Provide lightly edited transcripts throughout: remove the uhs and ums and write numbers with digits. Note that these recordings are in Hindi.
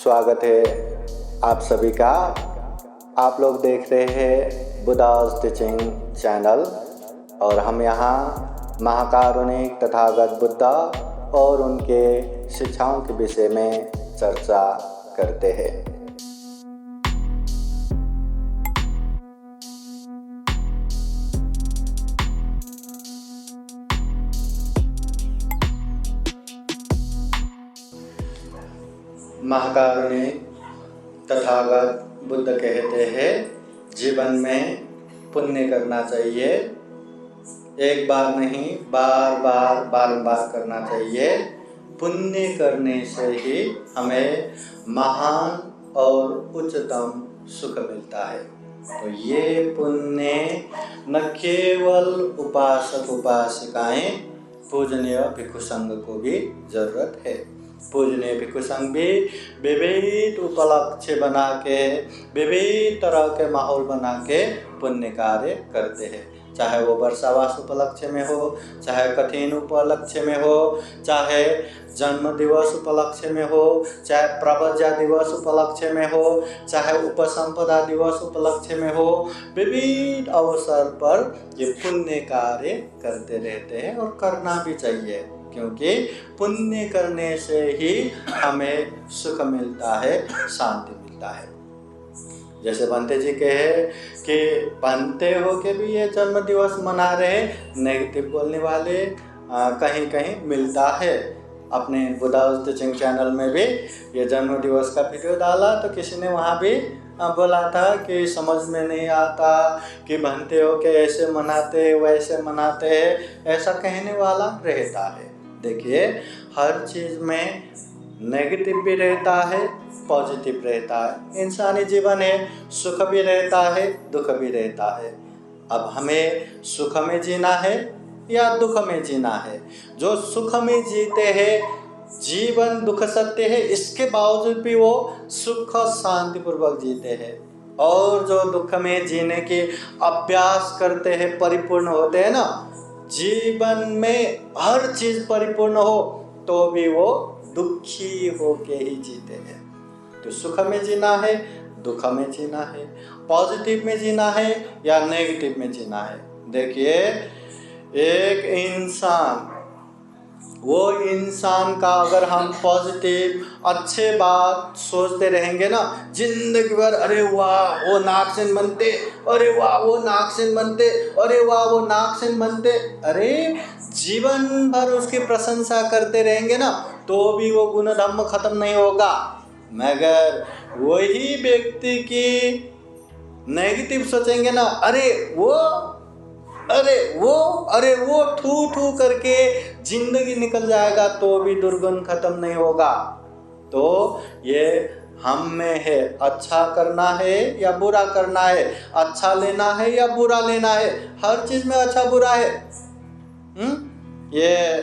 स्वागत है आप सभी का। आप लोग देख रहे हैं बुद्धास टीचिंग चैनल और हम यहाँ महाकारुणिक तथागत बुद्धा और उनके शिक्षाओं के विषय में चर्चा करते हैं। महाकारुणिक तथागत बुद्ध कहते हैं जीवन में पुण्य करना चाहिए, एक बार नहीं बार करना चाहिए। पुण्य करने से ही हमें महान और उच्चतम सुख मिलता है। तो ये पुण्य न केवल उपासक उपासिकाएं पूजनीय भिक्षु संघ को भी जरूरत है। पूजनीय भिक्षु संघ भी विविध उपलक्ष्य बना के विविध तरह के माहौल बना के पुण्य कार्य करते हैं, चाहे वो वर्षावास उपलक्ष्य में हो, चाहे कठिन उपलक्ष्य में हो, चाहे जन्म दिवस उपलक्ष्य में हो, चाहे प्रवज्या दिवस उपलक्ष्य में हो, चाहे उपसंपदा दिवस उपलक्ष्य में हो। विविध अवसर पर ये पुण्य कार्य करते रहते हैं और करना भी चाहिए, क्योंकि पुण्य करने से ही हमें सुख मिलता है, शांति मिलता है। जैसे बंते जी कहे कि बंते हो के भी ये जन्म दिवस मना रहे, नेगेटिव बोलने वाले कहीं कहीं मिलता है। अपने बुद्धास टीचिंग चैनल में भी ये जन्म दिवस का वीडियो डाला तो किसी ने वहाँ भी बोला था कि समझ में नहीं आता कि बनते हो के ऐसे मनाते वैसे मनाते हैं, ऐसा कहने वाला रहता है। देखिए, हर चीज़ में नेगेटिव भी रहता है, पॉजिटिव रहता है। इंसानी जीवन है, सुख भी रहता है, दुख भी रहता है। अब हमें सुख में जीना है या दुख में जीना है। जो सुख में जीते हैं, जीवन दुख सत्य है, इसके बावजूद भी वो सुख शांतिपूर्वक जीते हैं। और जो दुख में जीने के अभ्यास करते हैं, परिपूर्ण होते हैं ना, जीवन में हर चीज परिपूर्ण हो तो भी वो दुखी होके ही जीते हैं। तो सुख में जीना है, दुख में जीना है, पॉजिटिव में जीना है या नेगेटिव में जीना है। देखिए, एक इंसान, वो इंसान का अगर हम पॉजिटिव अच्छे बात सोचते रहेंगे ना, जिंदगी भर अरे वाह वो नागसेन बनते, अरे वाह वो नागसेन बनते, अरे वाह वो नागसेन बनते, अरे जीवन भर उसकी प्रशंसा करते रहेंगे ना, तो भी वो गुण धर्म खत्म नहीं होगा। मगर वही व्यक्ति की नेगेटिव सोचेंगे ना, अरे वो थू करके जिंदगी निकल जाएगा तो भी दुर्गुण खत्म नहीं होगा। तो ये हम में है, अच्छा करना है या बुरा करना है, अच्छा लेना है या बुरा लेना है। हर चीज में अच्छा बुरा है। ये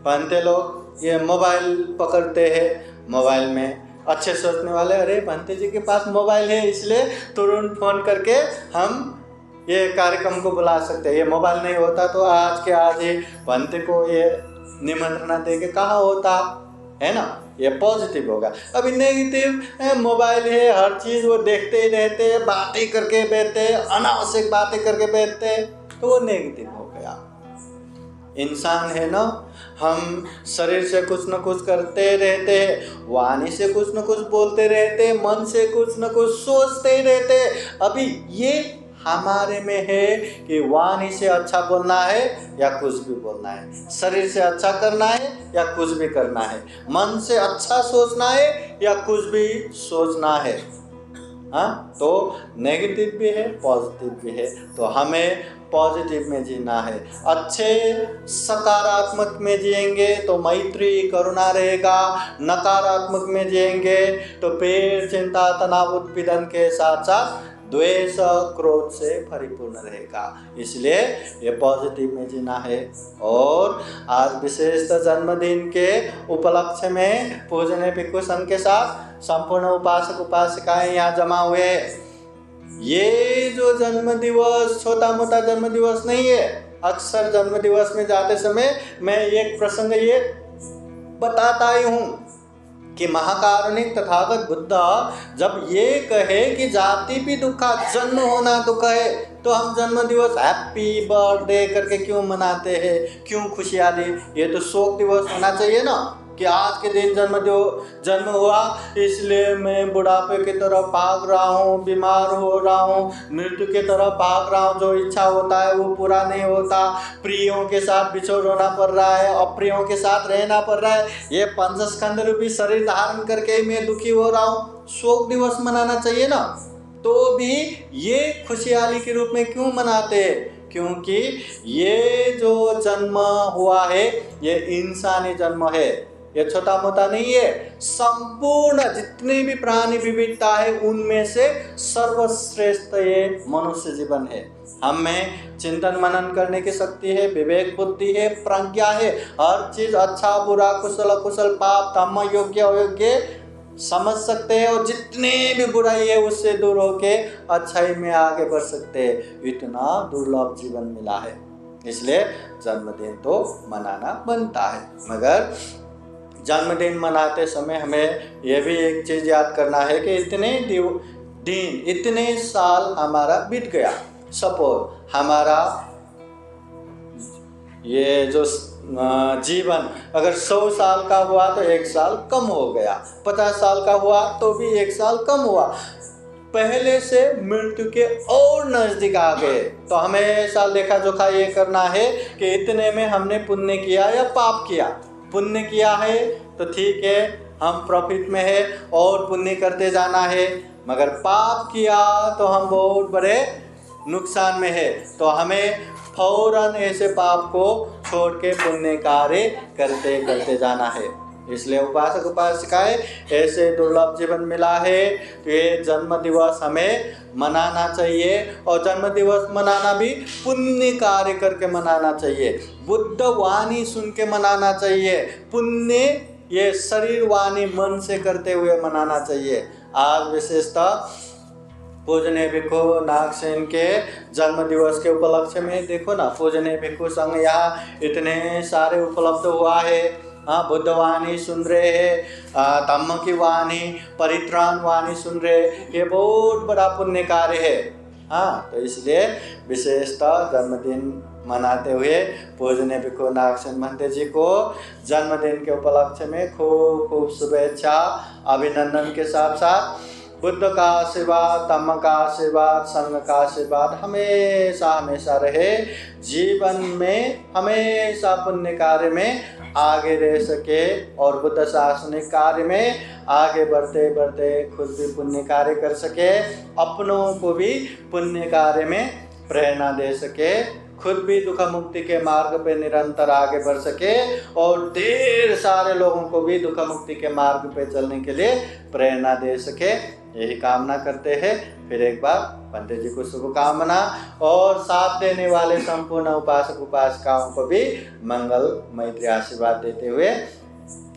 बनते लोग ये मोबाइल पकड़ते हैं, मोबाइल में अच्छे सोचने वाले, अरे बनते जी के पास मोबाइल है इसलिए तुरंत फोन करके हम ये कार्यक्रम को बुला सकते हैं। ये मोबाइल नहीं होता तो आज के आज ही बनते को ये निमंत्रण दे के कहाँ होता है ना। ये पॉजिटिव होगा। अभी नेगेटिव, मोबाइल है, हर चीज़ वो देखते ही रहते, बातें करके बैठते, अनावश्यक बातें करके बैठते, तो वो नेगेटिव हो गया। इंसान है ना, हम शरीर से कुछ न कुछ करते रहते, वाणी से कुछ न कुछ बोलते रहते, मन से कुछ न कुछ सोचते ही रहते। अभी ये हमारे में है कि वाणी से अच्छा बोलना है या कुछ भी बोलना है, शरीर से अच्छा करना है या कुछ भी करना है, मन से अच्छा सोचना है या कुछ भी सोचना है। हाँ, तो नेगेटिव भी है, पॉजिटिव भी है। तो हमें पॉजिटिव में जीना है, अच्छे सकारात्मक में जिएंगे तो मैत्री करुणा रहेगा, नकारात्मक में जिएंगे तो पीड़ चिंता तनाव उत्पीड़न के साथ साथ द्वेष क्रोध से परिपूर्ण रहेगा। इसलिए ये पॉजिटिव में जीना है। और आज विशेषतः जन्मदिन के उपलक्ष्य में पूजनीय भिक्षु संघ के साथ संपूर्ण उपासक उपासिकाएं यहाँ जमा हुए हैं। ये जो जन्म दिवस छोटा मोटा जन्म दिवस नहीं है। अक्सर जन्म दिवस में जाते समय मैं एक प्रसंग ये बताता ही हूँ कि महाकारुणिक तथागत बुद्ध जब ये कहे कि जाति भी दुख, जन्म होना दुख है, तो हम जन्म दिवस हैप्पी बर्थडे करके क्यों मनाते हैं, क्यों खुशहाली? ये तो शोक दिवस होना चाहिए ना, कि आज के दिन जन्म हुआ इसलिए मैं बुढ़ापे की तरफ भाग रहा हूँ, बीमार हो रहा हूँ, मृत्यु की तरफ भाग रहा हूँ, जो इच्छा होता है वो पूरा नहीं होता, प्रियों के साथ बिछोड़ होना पड़ रहा है, अप्रियों के साथ रहना पड़ रहा है, ये पंचस्कंध रूपी शरीर धारण करके मैं दुखी हो रहा हूँ। शोक दिवस मनाना चाहिए ना, तो भी ये खुशहाली के रूप में क्यों मनाते हैं? क्योंकि ये जो जन्म हुआ है ये इंसानी जन्म है, ये छोटा मोटा नहीं है। संपूर्ण जितनी भी प्राणी विविधता है उनमें से सर्वश्रेष्ठ ये मनुष्य जीवन है। हम में चिंतन मनन करने की शक्ति है, विवेक बुद्धि है, प्रज्ञा है, हर चीज अच्छा बुरा कुशल अकुशल पाप धर्म योग्य अयोग्य समझ सकते हैं, और जितनी भी बुराई है उससे दूर होके अच्छाई में आगे बढ़ सकते हैं। इतना दुर्लभ जीवन मिला है, इसलिए जन्मदिन तो मनाना बनता है। मगर जन्मदिन मनाते समय हमें यह भी एक चीज़ याद करना है कि इतने दिन इतने साल हमारा बीत गया। सपोज हमारा ये जो जीवन अगर 100 साल का हुआ तो 1 साल कम हो गया, 50 साल का हुआ तो भी 1 साल कम हुआ, पहले से मृत्यु के और नज़दीक आ गए। तो हमेशा लेखा जोखा ये करना है कि इतने में हमने पुण्य किया या पाप किया। पुण्य किया है तो ठीक है, हम प्रॉफिट में है और पुण्य करते जाना है, मगर पाप किया तो हम बहुत बड़े नुकसान में है। तो हमें फौरन ऐसे पाप को छोड़ के पुण्य कार्य करते करते जाना है। इसलिए उपासक उपासिकाएं ऐसे दुर्लभ जीवन मिला है तो ये जन्म दिवस हमें मनाना चाहिए, और जन्म दिवस मनाना भी पुण्य कार्य करके मनाना चाहिए, बुद्ध वाणी सुन के मनाना चाहिए, पुण्य ये शरीर वाणी मन से करते हुए मनाना चाहिए। आज विशेषतः पूजनीय भिक्षु नागसेन के जन्म दिवस के उपलक्ष्य में देखो ना, पूजनीय भिक्षु संघ यहाँ इतने सारे उपलब्ध हुआ है। हाँ, बुद्ध वाणी सुन रहे हैं, धम्म की वाणी, परित्राण वाणी सुन रहे, ये बहुत बड़ा पुण्य कार्य है। हाँ, तो इसलिए विशेषतः जन्मदिन मनाते हुए पूजनीय भिक्षु नागसेन महंत जी को जन्मदिन के उपलक्ष्य में खूब खूब शुभेच्छा अभिनंदन के साथ साथ बुद्ध का आशीर्वाद, धम्म का आशीर्वाद, संघ का आशीर्वाद हमेशा हमेशा रहे, जीवन में हमेशा पुण्य कार्य में आगे रह सके और बुद्ध शासनिक कार्य में आगे बढ़ते बढ़ते खुद भी पुण्य कार्य कर सके, अपनों को भी पुण्य कार्य में प्रेरणा दे सके, खुद भी दुख मुक्ति के मार्ग पे निरंतर आगे बढ़ सके और ढेर सारे लोगों को भी दुख मुक्ति के मार्ग पे चलने के लिए प्रेरणा दे सके, यही कामना करते हैं। फिर एक बार पंडित जी को शुभकामना और साथ देने वाले संपूर्ण उपासक उपासिकाओं को भी मंगल मैत्री आशीर्वाद देते हुए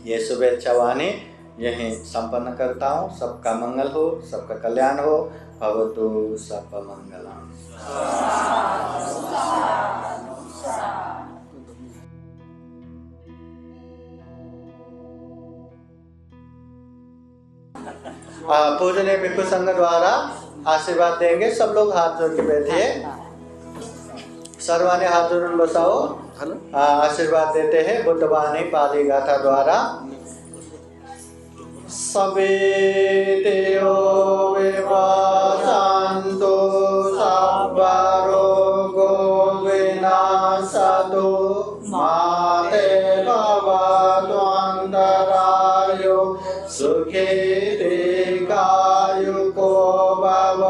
ये शुभेच्छा वाणी यहीं संपन्न करता हूँ। सबका मंगल हो, सबका कल्याण हो। भवतु सर्वमंगलम्। पूजनीय भिक्षु संघ द्वारा आशीर्वाद देंगे। सब लोग हाथ जोड़ के बैठिए, सर्वाने हाथ जोड़ बसाओ। आशीर्वाद देते हैं बुद्ध वाणी पाली गाथा द्वारा। सवेतेयो विवासान्तो सब्बरोगो विनाशतो माते भवतु अन्तरायो सुखे दीर्घायुको भव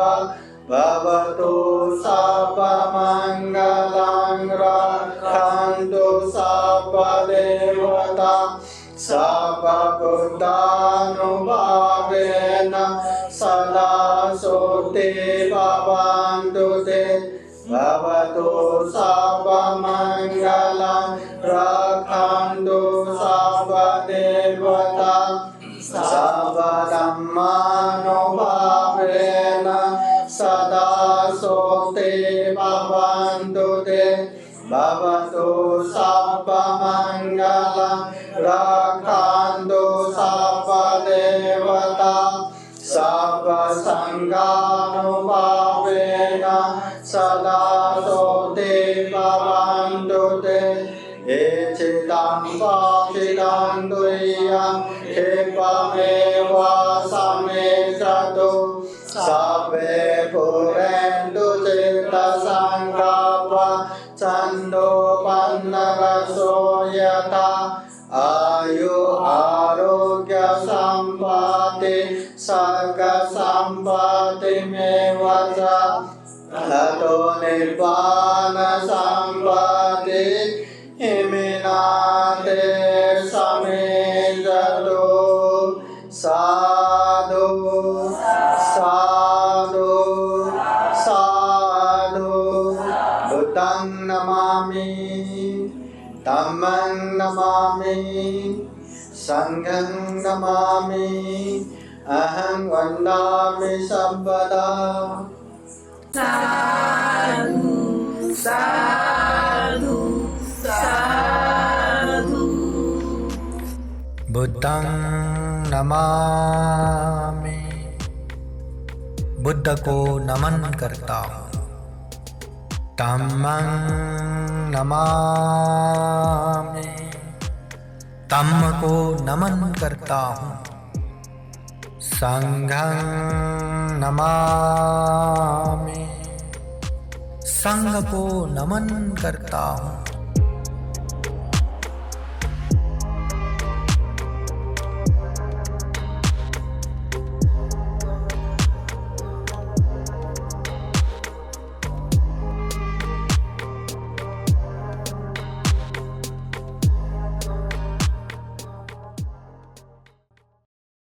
भवतु सर्वमङ्गलं रक्षन्तु सर्वदेवता सर्वबुद्धानुभावेन सदा सोते भवन्तु ते भवतु सर्वमङ्गलं रक्षन्तु सर्वदेवता सर्वधर्मानुभावेन सदा सोते भवन्तु ते भवतु सर्वमङ्गलं रक्षन्तु सर्वदेवता सर्वसङ्गानुभावेन सदा सोते भवन्तु ते एचिदं वाचिदं तुय्यं क्षिपमेव समेषतु सर्वे पुरेन्दु चित्तसङ्कल्पा छन्दोपन्नरसो यथा आयु आरोग्य सम्पत्ति सर्ग सम्पत्तिमेव च ततो निर्वाण सम्पत्ति इमिनाते समेषतु साधु साधु साधु बुद्धं नमामि धम्मं नमामि संघं नमामि अहं वन्दामि सर्वदा साधु साधु साधु। बुद्धं नमामि बुद्ध को नमन करता हूँ। धम्मं नमामि धम्म को नमन करता हूँ। संघं नमामि संघ को नमन करता हूँ।